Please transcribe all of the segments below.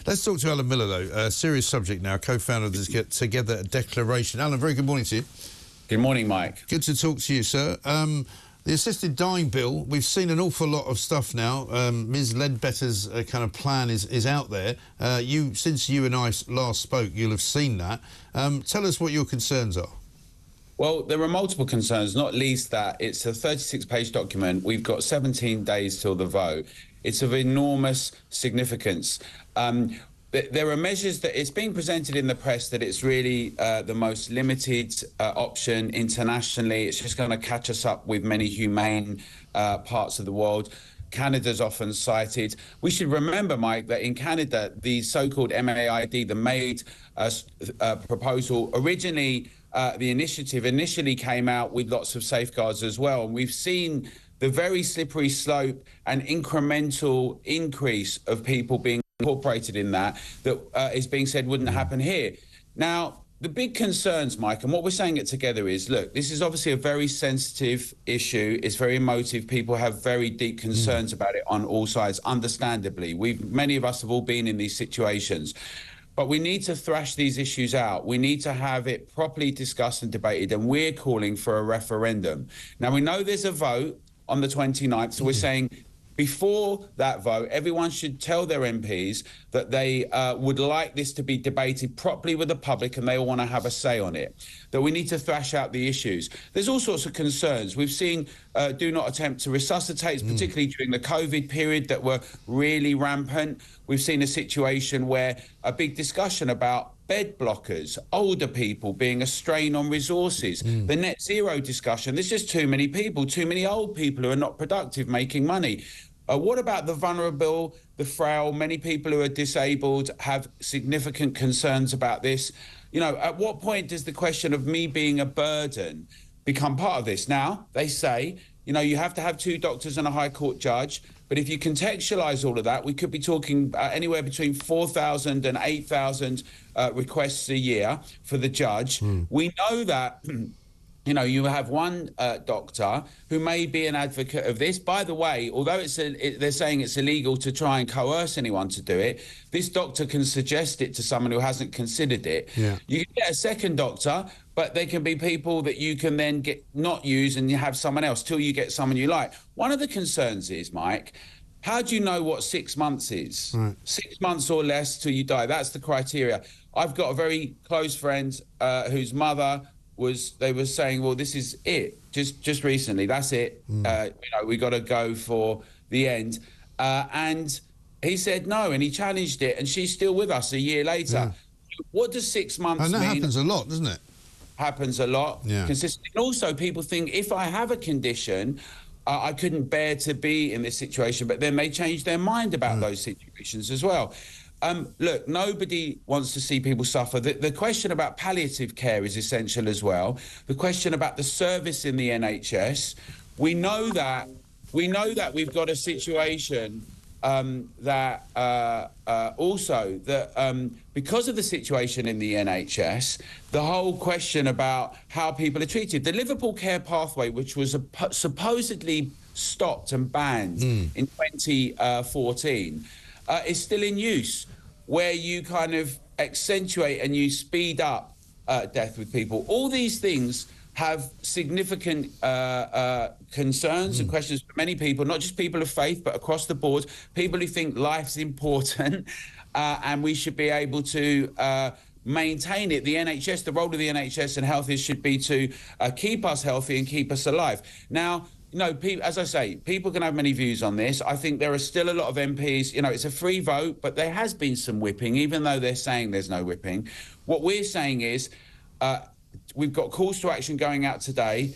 Let's talk to Alan Miller, though. A serious subject now, co-founder of the Get Together Declaration. Alan, very good morning to you. Good morning, Mike. Good to talk to you, sir. The assisted dying bill, we've seen an awful lot of stuff now. Ms Ledbetter's kind of plan is out there. Since you and I last spoke, you'll have seen that. Tell us what your concerns are. Well, there are multiple concerns, not least that it's a 36-page document. We've got 17 days till the vote. It's of enormous significance. There are measures that it's being presented in the press that it's really the most limited option internationally. It's just going to catch us up with many humane parts of the world. Canada's often cited. We should remember, Mike, that in Canada, the so-called MAID, the MAID proposal, originally, the initiative initially came out with lots of safeguards as well. And we've seen the very slippery slope and incremental increase of people being incorporated in that is being said wouldn't happen here. Now, the big concerns, Mike, and what we're saying it together is, look, this is obviously a very sensitive issue. It's very emotive. People have very deep concerns about it on all sides, understandably. Many of us have all been in these situations. But we need to thrash these issues out. We need to have it properly discussed and debated, and we're calling for a referendum. Now, we know there's a vote on the 29th, so we're saying before that vote, everyone should tell their MPs that they would like this to be debated properly with the public and they all want to have a say on it, that we need to thrash out the issues. There's all sorts of concerns. We've seen do not attempt to resuscitate, particularly during the COVID period that were really rampant. We've seen a situation where a big discussion about bed blockers, older people being a strain on resources, the net zero discussion. There's just too many people, too many old people who are not productive making money. What about the vulnerable, the frail? Many people who are disabled have significant concerns about this. You know, at what point does the question of me being a burden become part of this? Now, they say, you know, you have to have 2 doctors and a High Court judge. But if you contextualise all of that, we could be talking anywhere between 4,000 and 8,000 requests a year for the judge. We know that, you know, you have one doctor who may be an advocate of this. By the way, although they're saying it's illegal to try and coerce anyone to do it, this doctor can suggest it to someone who hasn't considered it. Yeah. You can get a second doctor, but there can be people that you can then not use and you have someone else till you get someone you like. One of the concerns is, Mike, how do you know what 6 months is? 6 months or less till you die. That's the criteria. I've got a very close friend whose mother they were saying, well, this is it. Just recently, that's it. You know, we got to go for the end. And he said no, and he challenged it, and she's still with us a year later. What does 6 months mean? And that happens a lot, doesn't it? Happens a lot. Consistently. And also, people think if I have a condition, I couldn't bear to be in this situation, but then they change their mind about those situations as well. Look, nobody wants to see people suffer. The question about palliative care is essential as well. The question about the service in the NHS. We know that we've got a situation because of the situation in the NHS, the whole question about how people are treated. The Liverpool Care Pathway, which was supposedly stopped and banned in 2014, is still in use, where you kind of accentuate and you speed up death with people. All these things have significant concerns and questions for many people, not just people of faith, but across the board, people who think life's important and we should be able to maintain it. The NHS, the role of the NHS and health should be to keep us healthy and keep us alive. Now, you know, as I say, people can have many views on this. I think there are still a lot of MPs, you know, it's a free vote, but there has been some whipping, even though they're saying there's no whipping. What we're saying is we've got calls to action going out today.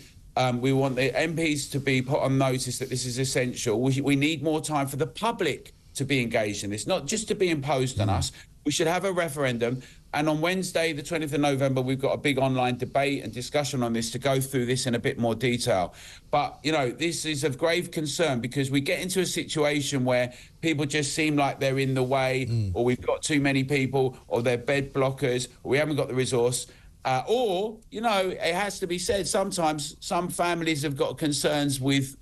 We want the MPs to be put on notice that this is essential. We need more time for the public to be engaged in this, not just to be imposed on us. We should have a referendum. And on Wednesday, the 20th of November, we've got a big online debate and discussion on this to go through this in a bit more detail. But, you know, this is of grave concern because we get into a situation where people just seem like they're in the way or we've got too many people or they're bed blockers or we haven't got the resource. Or, you know, it has to be said, sometimes some families have got concerns with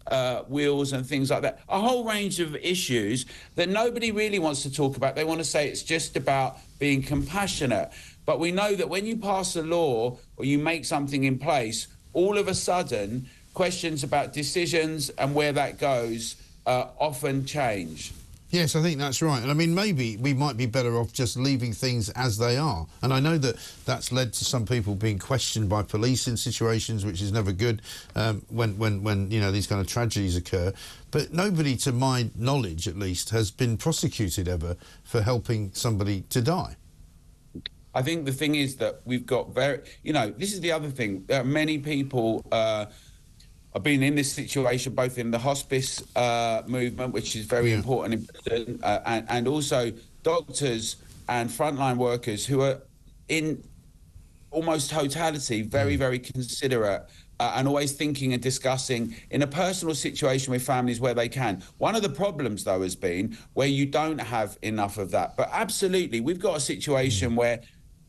wills and things like that. A whole range of issues that nobody really wants to talk about. They want to say it's just about being compassionate. But we know that when you pass a law or you make something in place, all of a sudden, questions about decisions and where that goes often change. Yes, I think that's right. And I mean, maybe we might be better off just leaving things as they are. And I know that that's led to some people being questioned by police in situations, which is never good when you know, these kind of tragedies occur. But nobody, to my knowledge at least, has been prosecuted ever for helping somebody to die. I think the thing is that we've got you know, this is the other thing. There are many people I've been in this situation, both in the hospice movement, which is very important in Britain, and also doctors and frontline workers who are in almost totality very, very considerate and always thinking and discussing in a personal situation with families where they can. One of the problems, though, has been where you don't have enough of that. But absolutely, we've got a situation where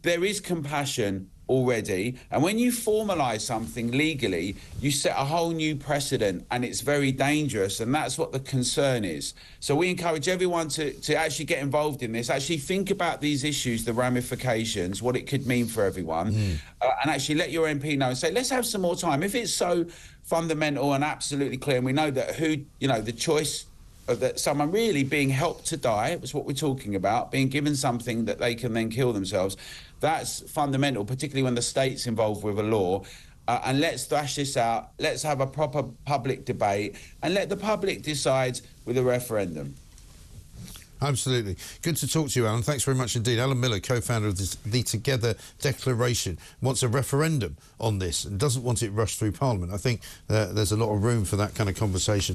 there is compassion already, and when you formalise something legally, you set a whole new precedent, and it's very dangerous, and that's what the concern is. So we encourage everyone to actually get involved in this, actually think about these issues, the ramifications, what it could mean for everyone, and actually let your MP know and say, let's have some more time. If it's so fundamental and absolutely clear, and we know that the choice of that someone really being helped to die, was what we're talking about, being given something that they can then kill themselves, that's fundamental, particularly when the state's involved with a law. And let's thrash this out. Let's have a proper public debate and let the public decide with a referendum. Absolutely. Good to talk to you, Alan. Thanks very much indeed. Alan Miller, co-founder of the Together Declaration, wants a referendum on this and doesn't want it rushed through Parliament. I think there's a lot of room for that kind of conversation.